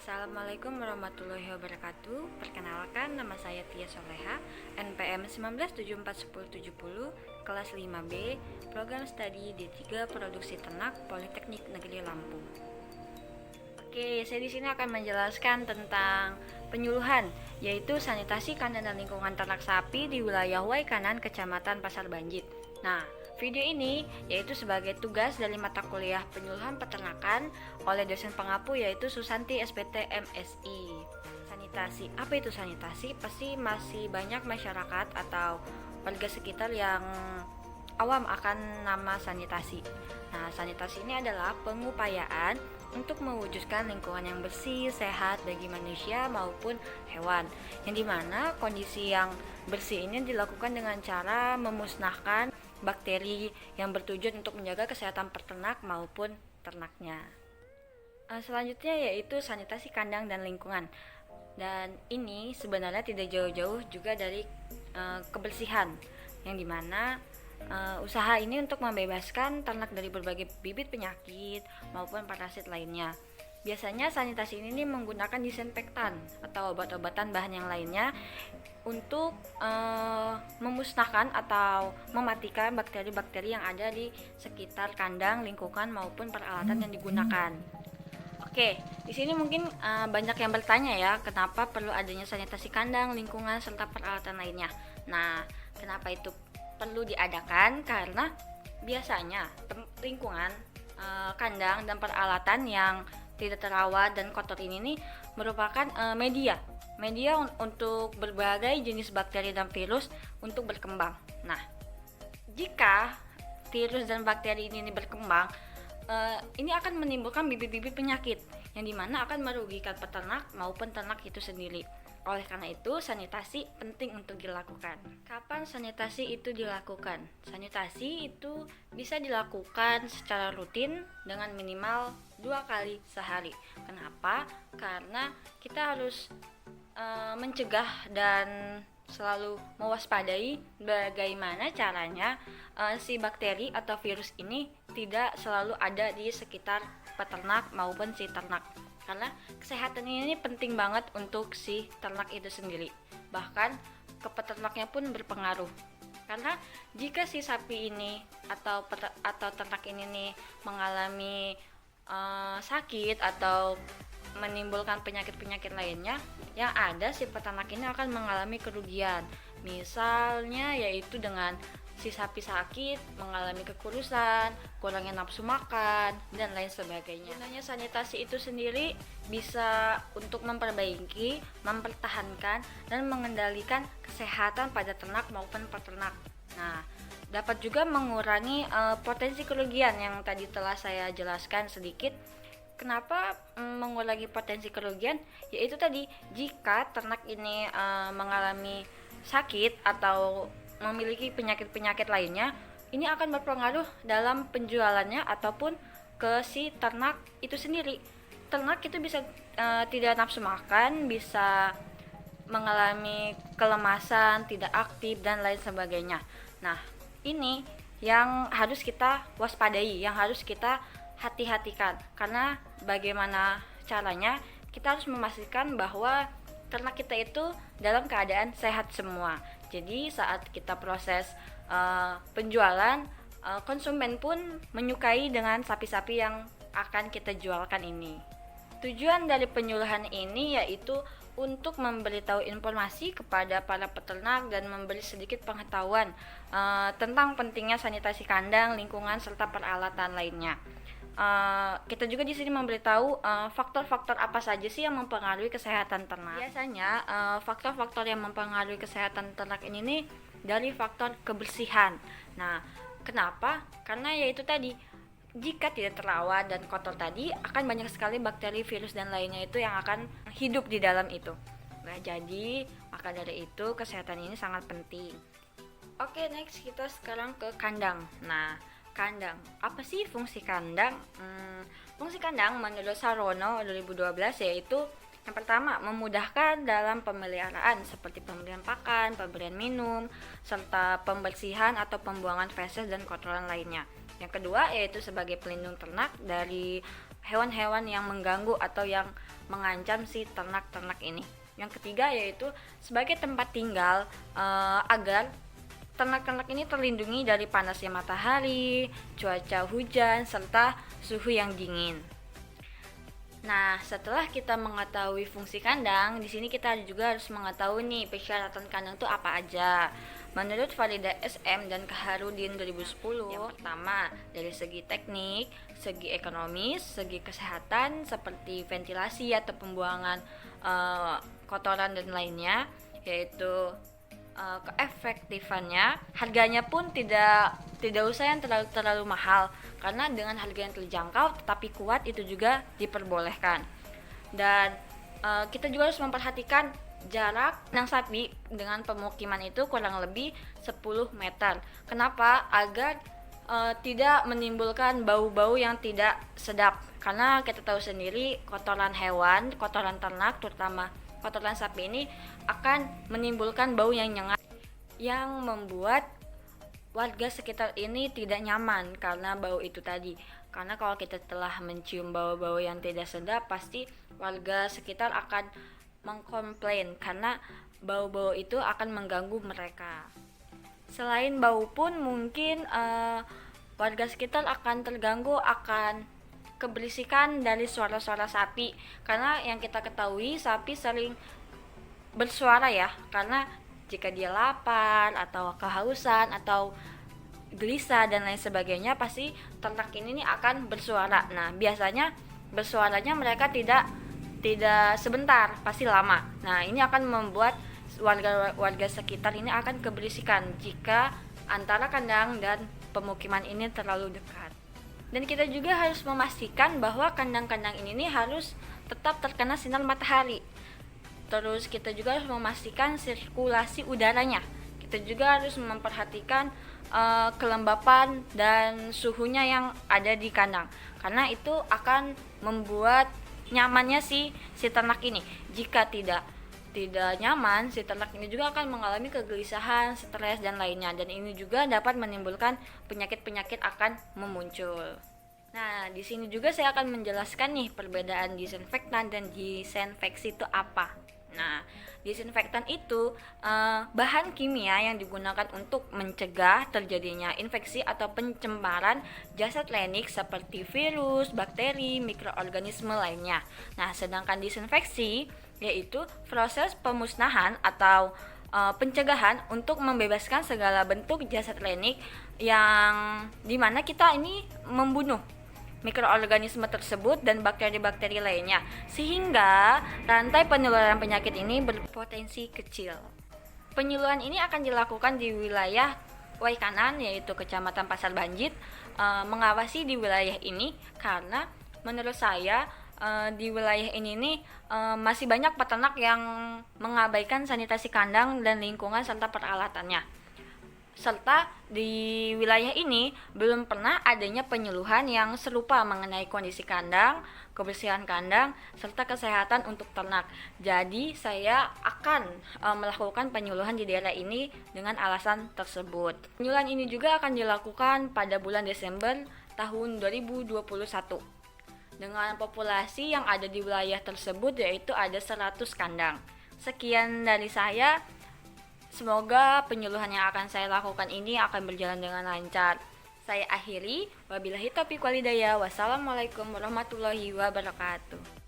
Assalamualaikum warahmatullahi wabarakatuh. Perkenalkan, nama saya Tia Soleha, NPM 19741070, kelas 5B, program studi D3 Produksi Ternak, Politeknik Negeri Lampung. Oke, saya di sini akan menjelaskan tentang penyuluhan, yaitu sanitasi kandang dan lingkungan ternak sapi di wilayah Waikanan, Kecamatan Pasar Banjit. Nah, video ini yaitu sebagai tugas dari mata kuliah penyuluhan peternakan oleh dosen pengapu yaitu Susanti SPT MSI. Sanitasi, apa itu sanitasi? Pasti masih banyak masyarakat atau warga sekitar yang awam akan nama sanitasi. Nah, sanitasi ini adalah pengupayaan untuk mewujudkan lingkungan yang bersih, sehat bagi manusia maupun hewan, yang dimana kondisi yang bersih ini dilakukan dengan cara memusnahkan bakteri yang bertujuan untuk menjaga kesehatan peternak maupun ternaknya. Selanjutnya yaitu sanitasi kandang dan lingkungan, dan ini sebenarnya tidak jauh-jauh juga dari kebersihan, yang dimana usaha ini untuk membebaskan ternak dari berbagai bibit penyakit maupun parasit lainnya. Biasanya sanitasi ini menggunakan disinfektan atau obat-obatan bahan yang lainnya untuk memusnahkan atau mematikan bakteri-bakteri yang ada di sekitar kandang, lingkungan maupun peralatan yang digunakan. Oke, di sini mungkin banyak yang bertanya ya, kenapa perlu adanya sanitasi kandang, lingkungan serta peralatan lainnya. Nah, kenapa itu perlu diadakan? Karena biasanya lingkungan, kandang dan peralatan yang tidak terawat dan kotor ini nih merupakan media untuk berbagai jenis bakteri dan virus untuk berkembang. Nah, jika virus dan bakteri ini berkembang, ini akan menimbulkan bibit-bibit penyakit yang dimana akan merugikan peternak maupun ternak itu sendiri. Oleh karena itu, sanitasi penting untuk dilakukan. Kapan sanitasi itu dilakukan? Sanitasi itu bisa dilakukan secara rutin dengan minimal 2 kali sehari. Kenapa? Karena kita harus mencegah dan selalu mewaspadai bagaimana caranya si bakteri atau virus ini tidak selalu ada di sekitar peternak maupun si ternak. Karena kesehatan ini penting banget untuk si ternak itu sendiri. Bahkan ke peternaknya pun berpengaruh. Karena jika si sapi ini atau ternak ini nih mengalami sakit atau menimbulkan penyakit-penyakit lainnya, yang ada si peternak ini akan mengalami kerugian. Misalnya yaitu dengan si sapi sakit, mengalami kekurusan, kurangnya nafsu makan, dan lain sebagainya. Gunanya sanitasi itu sendiri bisa untuk memperbaiki, mempertahankan, dan mengendalikan kesehatan pada ternak maupun peternak. Nah, dapat juga mengurangi potensi kerugian yang tadi telah saya jelaskan sedikit. Kenapa mengurangi potensi kerugian? Yaitu tadi, jika ternak ini mengalami sakit atau memiliki penyakit-penyakit lainnya, ini akan berpengaruh dalam penjualannya ataupun ke si ternak itu sendiri. Ternak itu bisa tidak nafsu makan, bisa mengalami kelemasan, tidak aktif, dan lain sebagainya. Nah, ini yang harus kita waspadai, yang harus kita hati-hatikan. Karena bagaimana caranya, kita harus memastikan bahwa ternak kita itu dalam keadaan sehat semua. Jadi saat kita proses penjualan, konsumen pun menyukai dengan sapi-sapi yang akan kita jualkan ini. Tujuan dari penyuluhan ini yaitu untuk memberitahu informasi kepada para peternak dan memberi sedikit pengetahuan tentang pentingnya sanitasi kandang, lingkungan serta peralatan lainnya. Kita juga di sini memberitahu faktor-faktor apa saja sih yang mempengaruhi kesehatan ternak. Biasanya faktor-faktor yang mempengaruhi kesehatan ternak ini nih dari faktor kebersihan. Nah, kenapa? Karena yaitu tadi, jika tidak terawat dan kotor tadi, akan banyak sekali bakteri, virus dan lainnya itu yang akan hidup di dalam itu. Nah, jadi maka dari itu kesehatan ini sangat penting. Oke, next kita sekarang ke kandang. Nah, kandang, apa sih fungsi kandang? Fungsi kandang menurut Sarono 2012 yaitu yang pertama, memudahkan dalam pemeliharaan seperti pemberian pakan, pemberian minum, serta pembersihan atau pembuangan feses dan kotoran lainnya. Yang kedua yaitu sebagai pelindung ternak dari hewan-hewan yang mengganggu atau yang mengancam si ternak-ternak ini. Yang ketiga yaitu sebagai tempat tinggal agar ternak-ternak ini terlindungi dari panasnya matahari, cuaca hujan, serta suhu yang dingin. Nah, setelah kita mengetahui fungsi kandang, di sini kita juga harus mengetahui nih persyaratan kandang itu apa aja. Menurut Farida SM dan Kaharudin 2010, yang pertama dari segi teknik, segi ekonomis, segi kesehatan seperti ventilasi atau pembuangan kotoran dan lainnya, yaitu keefektifannya, harganya pun tidak usah yang terlalu mahal, karena dengan harga yang terjangkau tetapi kuat itu juga diperbolehkan. Dan kita juga harus memperhatikan jarak kandang sapi dengan pemukiman itu kurang lebih 10 meter. Kenapa? Agar tidak menimbulkan bau-bau yang tidak sedap, karena kita tahu sendiri kotoran hewan, kotoran ternak, terutama kotoran sapi ini akan menimbulkan bau yang nyengat yang membuat warga sekitar ini tidak nyaman karena bau itu tadi. Karena kalau kita telah mencium bau-bau yang tidak sedap, pasti warga sekitar akan mengkomplain karena bau-bau itu akan mengganggu mereka. Selain bau pun mungkin warga sekitar akan terganggu akan keberisikan dari suara-suara sapi, karena yang kita ketahui sapi sering bersuara ya, karena jika dia lapar atau kehausan atau gelisah dan lain sebagainya, pasti ternak ini akan bersuara. Nah, biasanya bersuaranya mereka tidak sebentar, pasti lama. Nah, ini akan membuat warga sekitar ini akan keberisikan jika antara kandang dan pemukiman ini terlalu dekat. Dan kita juga harus memastikan bahwa kandang-kandang ini harus tetap terkena sinar matahari. Terus kita juga harus memastikan sirkulasi udaranya. Kita juga harus memperhatikan kelembapan dan suhunya yang ada di kandang, karena itu akan membuat nyamannya si ternak ini. Jika tidak nyaman, si ternak ini juga akan mengalami kegelisahan, stres dan lainnya, dan ini juga dapat menimbulkan penyakit-penyakit akan memuncul. Nah, di sini juga saya akan menjelaskan nih perbedaan disinfektan dan disinfeksi itu apa. Nah, disinfektan itu bahan kimia yang digunakan untuk mencegah terjadinya infeksi atau pencemaran zat klinik seperti virus, bakteri, mikroorganisme lainnya. Nah, sedangkan disinfeksi yaitu proses pemusnahan atau pencegahan untuk membebaskan segala bentuk zat klinik yang dimana kita ini membunuh mikroorganisme tersebut dan bakteri-bakteri lainnya, sehingga rantai penularan penyakit ini berpotensi kecil. Penyuluhan ini akan dilakukan di wilayah Waikanan, yaitu Kecamatan Pasar Banjit, mengawasi di wilayah ini, karena menurut saya di wilayah ini nih masih banyak peternak yang mengabaikan sanitasi kandang dan lingkungan serta peralatannya. Serta di wilayah ini belum pernah adanya penyuluhan yang serupa mengenai kondisi kandang, kebersihan kandang, serta kesehatan untuk ternak. Jadi saya akan melakukan penyuluhan di daerah ini dengan alasan tersebut. Penyuluhan ini juga akan dilakukan pada bulan Desember tahun 2021 dengan populasi yang ada di wilayah tersebut, yaitu ada 100 kandang. Sekian dari saya. Semoga penyuluhan yang akan saya lakukan ini akan berjalan dengan lancar. Saya akhiri, wabillahi taufiq wal hidayah. Wassalamualaikum warahmatullahi wabarakatuh.